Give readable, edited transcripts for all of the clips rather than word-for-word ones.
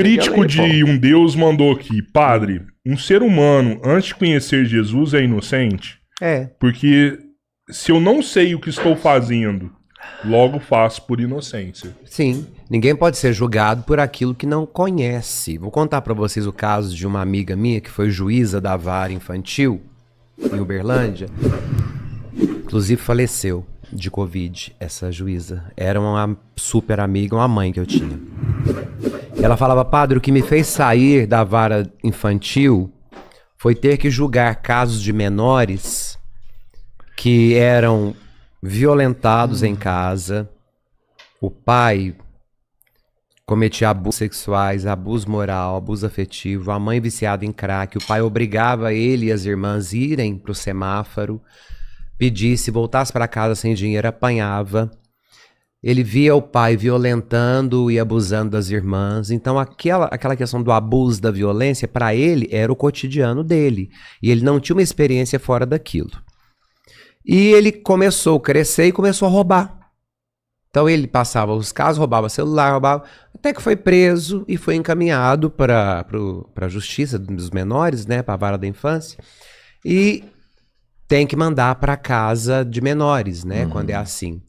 crítico de um Deus mandou aqui, padre, um ser humano, antes de conhecer Jesus, é inocente? Porque se eu não sei o que estou fazendo, logo faço por inocência. Sim, ninguém pode ser julgado por aquilo que não conhece. Vou contar pra vocês o caso de uma amiga minha que foi juíza da vara infantil em Uberlândia. Inclusive faleceu de Covid, essa juíza. Era uma super amiga, uma mãe que eu tinha. Ela falava, padre, o que me fez sair da vara infantil foi ter que julgar casos de menores que eram violentados em casa. O pai cometia abusos sexuais, abuso moral, abuso afetivo, a mãe viciada em crack, o pai obrigava ele e as irmãs a irem pro semáforo, pedisse, voltasse para casa sem dinheiro, apanhava. Ele via o pai violentando e abusando das irmãs. Então aquela questão do abuso, da violência, para ele era o cotidiano dele. E ele não tinha uma experiência fora daquilo. E ele começou a crescer e começou a roubar. Então ele passava os casos, roubava celular, roubava, até que foi preso e foi encaminhado para a justiça dos menores, né, para a vara da infância. E tem que mandar para casa de menores, né, quando é assim.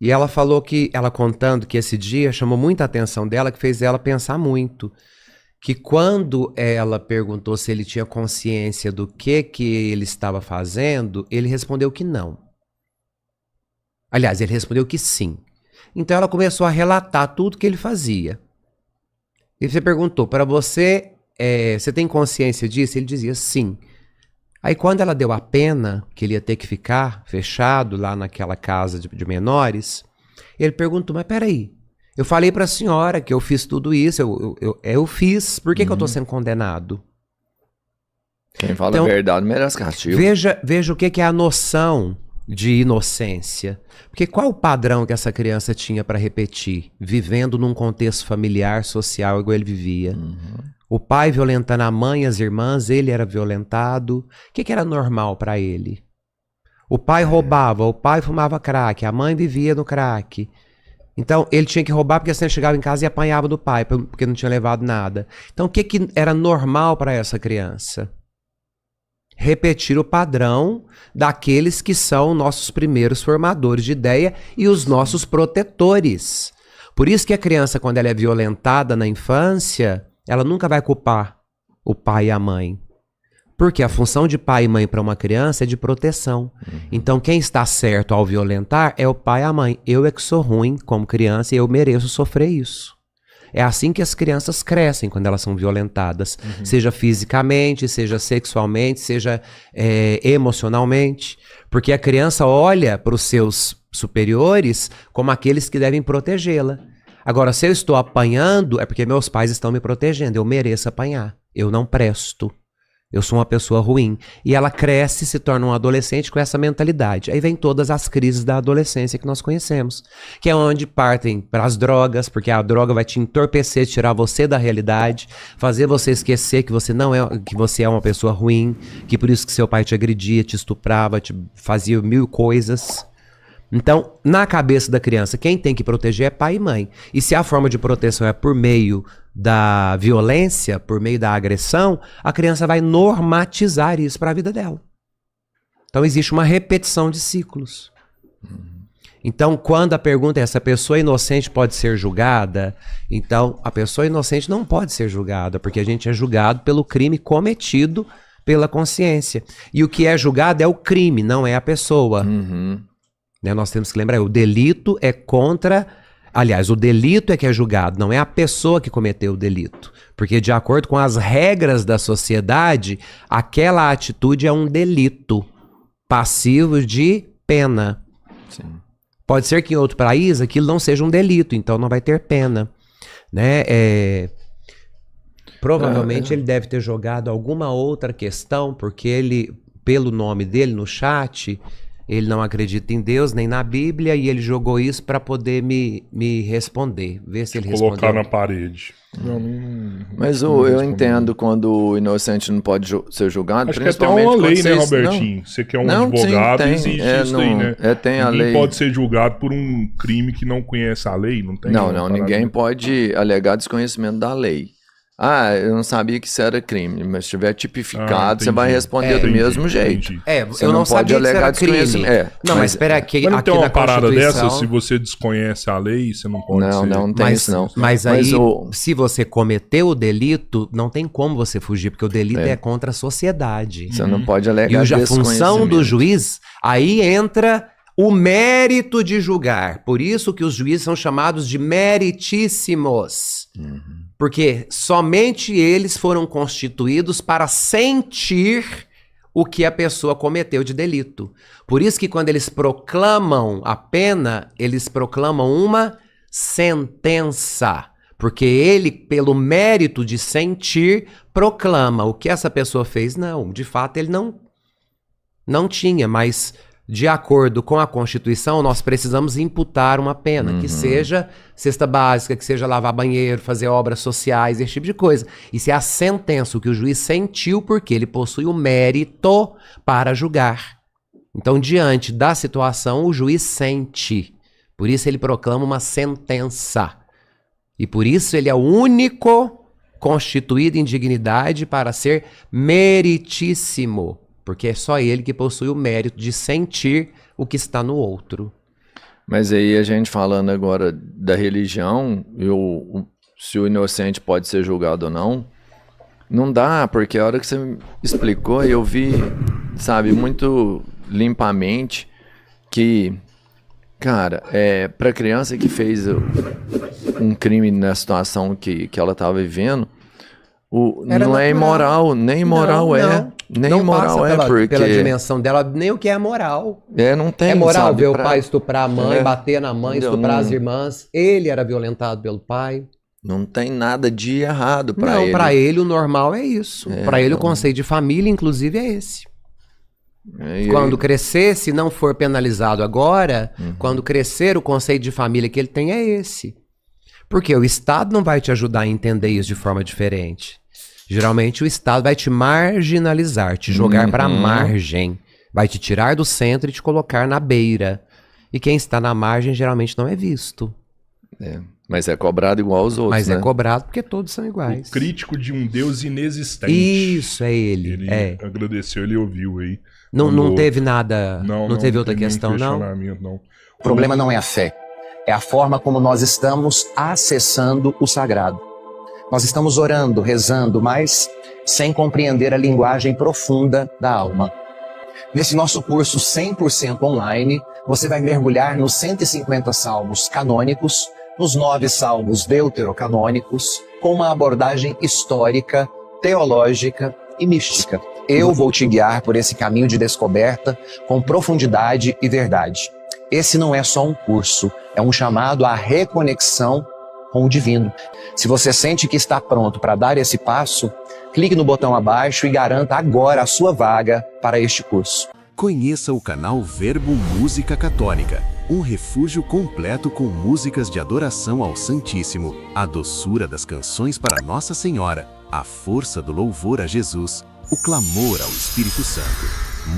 E ela falou que, ela contando que esse dia chamou muita atenção dela, que fez ela pensar muito. Que quando ela perguntou se ele tinha consciência do que ele estava fazendo, ele respondeu que não. Aliás, ele respondeu que sim. Então ela começou a relatar tudo que ele fazia. E você perguntou, para você, você tem consciência disso? Ele dizia sim. Aí quando ela deu a pena, que ele ia ter que ficar fechado lá naquela casa de menores, ele perguntou, mas peraí, eu falei para a senhora que eu fiz tudo isso, eu fiz, por que eu estou sendo condenado? Quem fala a verdade merece castigo. Veja o que é a noção de inocência. Porque qual o padrão que essa criança tinha para repetir, vivendo num contexto familiar, social, igual ele vivia? O pai violentando a mãe, as irmãs, ele era violentado. O que era normal para ele? O pai roubava, o pai fumava crack, a mãe vivia no crack. Então ele tinha que roubar porque senão ele chegava em casa e apanhava do pai, porque não tinha levado nada. Então o que era normal para essa criança? Repetir o padrão daqueles que são nossos primeiros formadores de ideia e os nossos protetores. Por isso que a criança, quando ela é violentada na infância, ela nunca vai culpar o pai e a mãe. Porque a função de pai e mãe para uma criança é de proteção. Então quem está certo ao violentar é o pai e a mãe. Eu é que sou ruim como criança e eu mereço sofrer isso. É assim que as crianças crescem quando elas são violentadas. Seja fisicamente, seja sexualmente, seja emocionalmente. Porque a criança olha para os seus superiores como aqueles que devem protegê-la. Agora, se eu estou apanhando, é porque meus pais estão me protegendo. Eu mereço apanhar. Eu não presto. Eu sou uma pessoa ruim. E ela cresce, se torna um adolescente com essa mentalidade. Aí vem todas as crises da adolescência que nós conhecemos. Que é onde partem para as drogas, porque a droga vai te entorpecer, tirar você da realidade, fazer você esquecer que você não é, que você é uma pessoa ruim, que por isso que seu pai te agredia, te estuprava, te fazia mil coisas. Então, na cabeça da criança, quem tem que proteger é pai e mãe. E se a forma de proteção é por meio da violência, por meio da agressão, a criança vai normatizar isso para a vida dela. Então, existe uma repetição de ciclos. Então, quando a pergunta é essa pessoa inocente pode ser julgada, então a pessoa inocente não pode ser julgada, porque a gente é julgado pelo crime cometido pela consciência. E o que é julgado é o crime, não é a pessoa. Nós temos que lembrar, o delito é contra... Aliás, o delito é que é julgado, não é a pessoa que cometeu o delito. Porque de acordo com as regras da sociedade, aquela atitude é um delito passivo de pena. Sim. Pode ser que em outro país aquilo não seja um delito, então não vai ter pena. Né? Provavelmente ele deve ter jogado alguma outra questão, porque ele, pelo nome dele no chat... ele não acredita em Deus, nem na Bíblia, e ele jogou isso para poder me responder. Ver se ele respondeu. Colocar na parede. Mas eu entendo quando o inocente não pode ser julgado, acho principalmente que até uma lei, né, Robertinho? Você que é um advogado, sim, existe isso aí, né? Tem a ninguém lei. pode ser julgado por um crime que não conhece a lei, não tem? Não, ninguém pode alegar desconhecimento da lei. Ah, eu não sabia que isso era crime, mas se tiver tipificado, você vai responder do mesmo jeito. Você eu não sabia que isso era crime. Não, mas espera aqui, mas não aqui tem uma na parada dessa, Constituição... se você desconhece a lei, você não pode ser... Não tem isso não. Mas aí, se você cometeu o delito, não tem como você fugir, porque o delito é contra a sociedade. Você não pode alegar desconhecimento. E a função do juiz, aí entra o mérito de julgar. Por isso que os juízes são chamados de meritíssimos. Porque somente eles foram constituídos para sentir o que a pessoa cometeu de delito. Por isso que quando eles proclamam a pena, eles proclamam uma sentença. Porque ele, pelo mérito de sentir, proclama o que essa pessoa fez. Não, de fato ele não tinha, mas... De acordo com a Constituição, nós precisamos imputar uma pena, que seja cesta básica, que seja lavar banheiro, fazer obras sociais, esse tipo de coisa. Isso é a sentença, o que o juiz sentiu, porque ele possui o mérito para julgar. Então, diante da situação, o juiz sente. Por isso ele proclama uma sentença. E por isso ele é o único constituído em dignidade para ser meritíssimo. Porque é só ele que possui o mérito de sentir o que está no outro. Mas aí a gente falando agora da religião, se o inocente pode ser julgado ou não, não dá, porque a hora que você me explicou, eu vi, sabe, muito limpamente que, cara, pra criança que fez um crime na situação que ela estava vivendo, não é imoral, nem imoral nem não moral passa porque... pela dimensão dela, nem o que é moral. Não tem, é moral, sabe, ver o pai estuprar a mãe, bater na mãe, estuprar as não... irmãs. Ele era violentado pelo pai. Não tem nada de errado pra ele. Não, pra ele o normal é isso. Pra ele o conceito de família, inclusive, é esse. Quando crescer, se não for penalizado agora, quando crescer, o conceito de família que ele tem é esse. Porque o Estado não vai te ajudar a entender isso de forma diferente. Geralmente o Estado vai te marginalizar, te jogar para a margem. Vai te tirar do centro e te colocar na beira. E quem está na margem geralmente não é visto. Mas é cobrado igual aos outros, Mas né? é cobrado porque todos são iguais. O crítico de um Deus inexistente. Isso, é ele. Ele agradeceu, ele ouviu aí. Não teve nada, não teve outra questão, não? O problema não é a fé. É a forma como nós estamos acessando o sagrado. Nós estamos orando, rezando, mas sem compreender a linguagem profunda da alma. Nesse nosso curso 100% online, você vai mergulhar nos 150 salmos canônicos, nos 9 salmos deuterocanônicos, com uma abordagem histórica, teológica e mística. Eu vou te guiar por esse caminho de descoberta com profundidade e verdade. Esse não é só um curso, é um chamado à reconexão com o divino. Se você sente que está pronto para dar esse passo, clique no botão abaixo e garanta agora a sua vaga para este curso. Conheça o canal Verbo Música Católica, um refúgio completo com músicas de adoração ao Santíssimo, a doçura das canções para Nossa Senhora, a força do louvor a Jesus, o clamor ao Espírito Santo.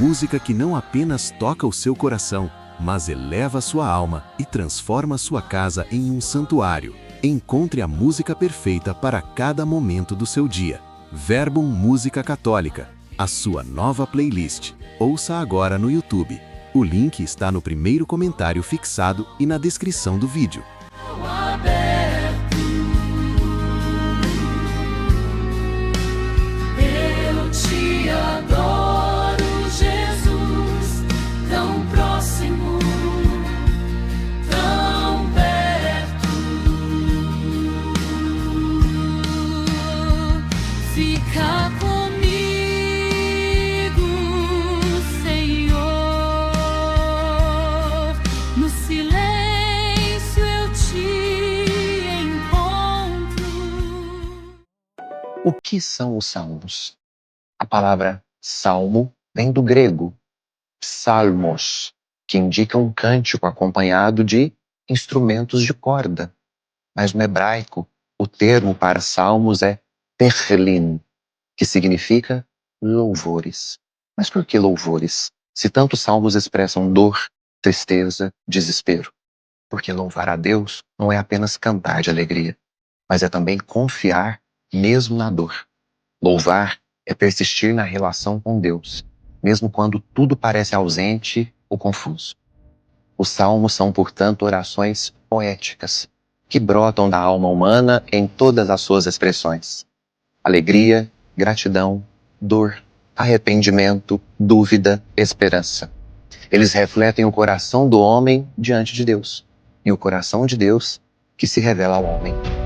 Música que não apenas toca o seu coração, mas eleva sua alma e transforma sua casa em um santuário. Encontre a música perfeita para cada momento do seu dia. Verbum Música Católica, a sua nova playlist. Ouça agora no YouTube. O link está no primeiro comentário fixado e na descrição do vídeo. Eu te adoro, Jesus, tão próximo, tão perto. Fica comigo, Senhor, no silêncio eu te encontro. O que são os salmos? A palavra salmo vem do grego, psalmos, que indica um cântico acompanhado de instrumentos de corda. Mas no hebraico, o termo para salmos é Tehillim, que significa louvores. Mas por que louvores? Se tantos salmos expressam dor, tristeza, desespero. Porque louvar a Deus não é apenas cantar de alegria, mas é também confiar mesmo na dor. Louvar é persistir na relação com Deus, mesmo quando tudo parece ausente ou confuso. Os salmos são, portanto, orações poéticas, que brotam da alma humana em todas as suas expressões. Alegria, gratidão, dor, arrependimento, dúvida, esperança. Eles refletem o coração do homem diante de Deus, e o coração de Deus que se revela ao homem.